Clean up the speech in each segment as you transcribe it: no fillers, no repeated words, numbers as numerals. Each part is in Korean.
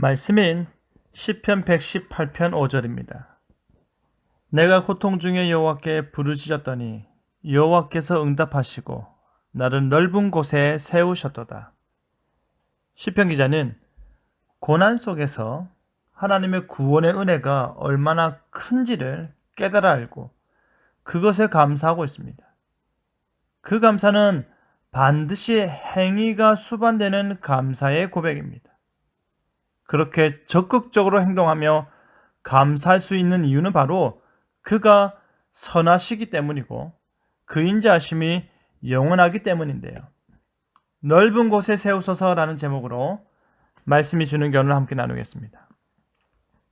말씀인 시편 118편 5절입니다. 내가 고통 중에 여호와께 부르짖었더니 여호와께서 응답하시고 나를 넓은 곳에 세우셨도다. 시편 기자는 고난 속에서 하나님의 구원의 은혜가 얼마나 큰지를 깨달아 알고 그것에 감사하고 있습니다. 그 감사는 반드시 행위가 수반되는 감사의 고백입니다. 그렇게 적극적으로 행동하며 감사할 수 있는 이유는 바로 그가 선하시기 때문이고 그 인자하심이 영원하기 때문인데요. 넓은 곳에 세우소서라는 제목으로 말씀이 주는 교훈을 함께 나누겠습니다.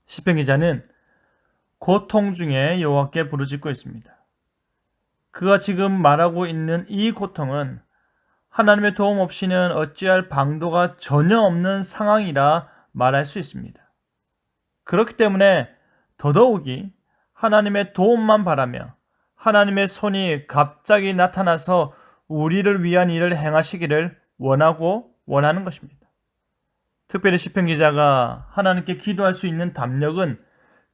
시편 기자는 고통 중에 여호와께 부르짖고 있습니다. 그가 지금 말하고 있는 이 고통은 하나님의 도움 없이는 어찌할 방도가 전혀 없는 상황이라 말할 수 있습니다. 그렇기 때문에 더더욱이 하나님의 도움만 바라며 하나님의 손이 갑자기 나타나서 우리를 위한 일을 행하시기를 원하는 것입니다. 특별히 시편 기자가 하나님께 기도할 수 있는 담력은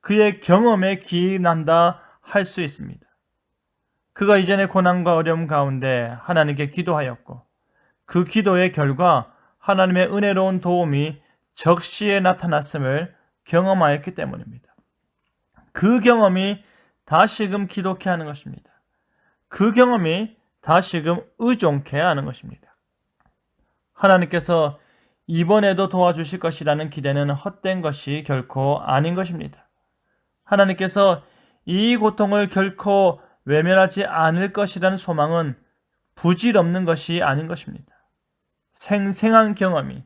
그의 경험에 기인한다 할 수 있습니다. 그가 이전의 고난과 어려움 가운데 하나님께 기도하였고 그 기도의 결과 하나님의 은혜로운 도움이 적시에 나타났음을 경험하였기 때문입니다. 그 경험이 다시금 기도케 하는 것입니다. 그 경험이 다시금 의존케 하는 것입니다. 하나님께서 이번에도 도와주실 것이라는 기대는 헛된 것이 결코 아닌 것입니다. 하나님께서 이 고통을 결코 외면하지 않을 것이라는 소망은 부질없는 것이 아닌 것입니다. 생생한 경험이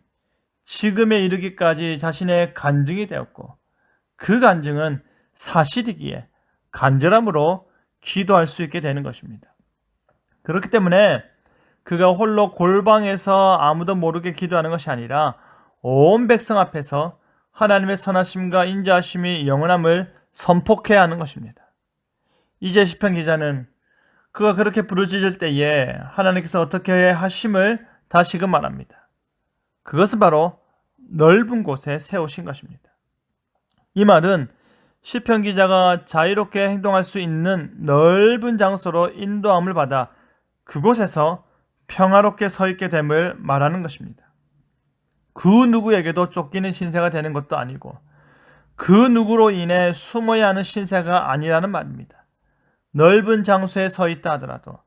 지금에 이르기까지 자신의 간증이 되었고 그 간증은 사실이기에 간절함으로 기도할 수 있게 되는 것입니다. 그렇기 때문에 그가 홀로 골방에서 아무도 모르게 기도하는 것이 아니라 온 백성 앞에서 하나님의 선하심과 인자하심이 영원함을 선포해야 하는 것입니다. 이제 시편 기자는 그가 그렇게 부르짖을 때에 하나님께서 어떻게 하심을 다시금 말합니다. 그것은 바로 넓은 곳에 세우신 것입니다. 이 말은 시편 기자가 자유롭게 행동할 수 있는 넓은 장소로 인도함을 받아 그곳에서 평화롭게 서 있게 됨을 말하는 것입니다. 그 누구에게도 쫓기는 신세가 되는 것도 아니고 그 누구로 인해 숨어야 하는 신세가 아니라는 말입니다. 넓은 장소에 서 있다 하더라도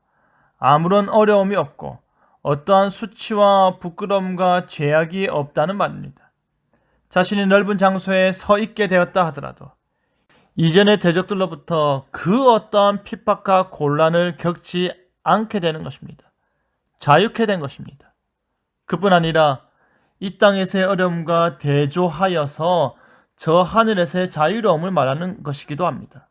아무런 어려움이 없고 어떠한 수치와 부끄러움과 죄악이 없다는 말입니다. 자신이 넓은 장소에 서 있게 되었다 하더라도 이전의 대적들로부터 그 어떠한 핍박과 곤란을 겪지 않게 되는 것입니다. 자유케 된 것입니다. 그뿐 아니라 이 땅에서의 어려움과 대조하여서 저 하늘에서의 자유로움을 말하는 것이기도 합니다.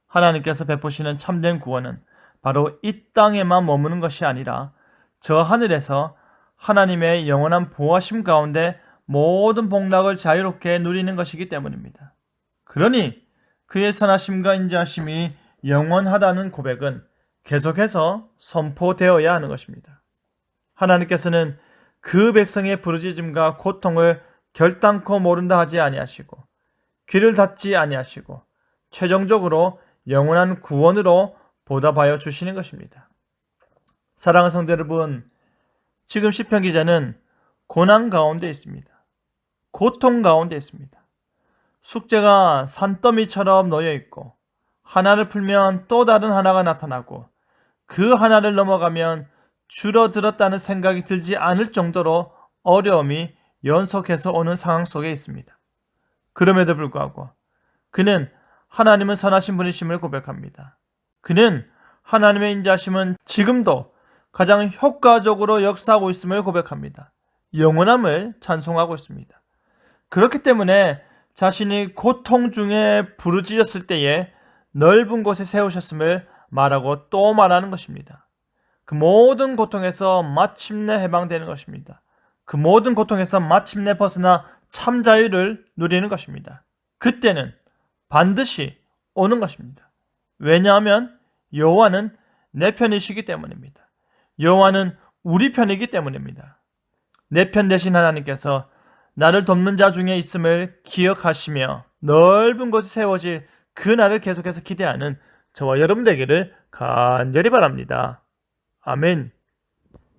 하나님께서 베푸시는 참된 구원은 바로 이 땅에만 머무는 것이 아니라 저 하늘에서 하나님의 영원한 보호하심 가운데 모든 복락을 자유롭게 누리는 것이기 때문입니다. 그러니 그의 선하심과 인자하심이 영원하다는 고백은 계속해서 선포되어야 하는 것입니다. 하나님께서는 그 백성의 부르짖음과 고통을 결단코 모른다 하지 아니하시고 귀를 닫지 아니하시고 최종적으로 영원한 구원으로 보답하여 주시는 것입니다. 사랑하는 성도 여러분, 지금 시편 기자는 고난 가운데 있습니다. 고통 가운데 있습니다. 숙제가 산더미처럼 놓여 있고 하나를 풀면 또 다른 하나가 나타나고 그 하나를 넘어가면 줄어들었다는 생각이 들지 않을 정도로 어려움이 연속해서 오는 상황 속에 있습니다. 그럼에도 불구하고 그는 하나님은 선하신 분이심을 고백합니다. 그는 하나님의 인자하심은 지금도 가장 효과적으로 역사하고 있음을 고백합니다. 영원함을 찬송하고 있습니다. 그렇기 때문에 자신이 고통 중에 부르짖었을 때에 넓은 곳에 세우셨음을 말하고 또 말하는 것입니다. 그 모든 고통에서 마침내 해방되는 것입니다. 그 모든 고통에서 마침내 벗어나 참 자유를 누리는 것입니다. 그때는 반드시 오는 것입니다. 왜냐하면 여호와는 내 편이시기 때문입니다. 여호와는 우리 편이기 때문입니다. 내 편 되신 하나님께서 나를 돕는 자 중에 있음을 기억하시며 넓은 곳에 세워질 그 날을 계속해서 기대하는 저와 여러분 되기를 간절히 바랍니다. 아멘.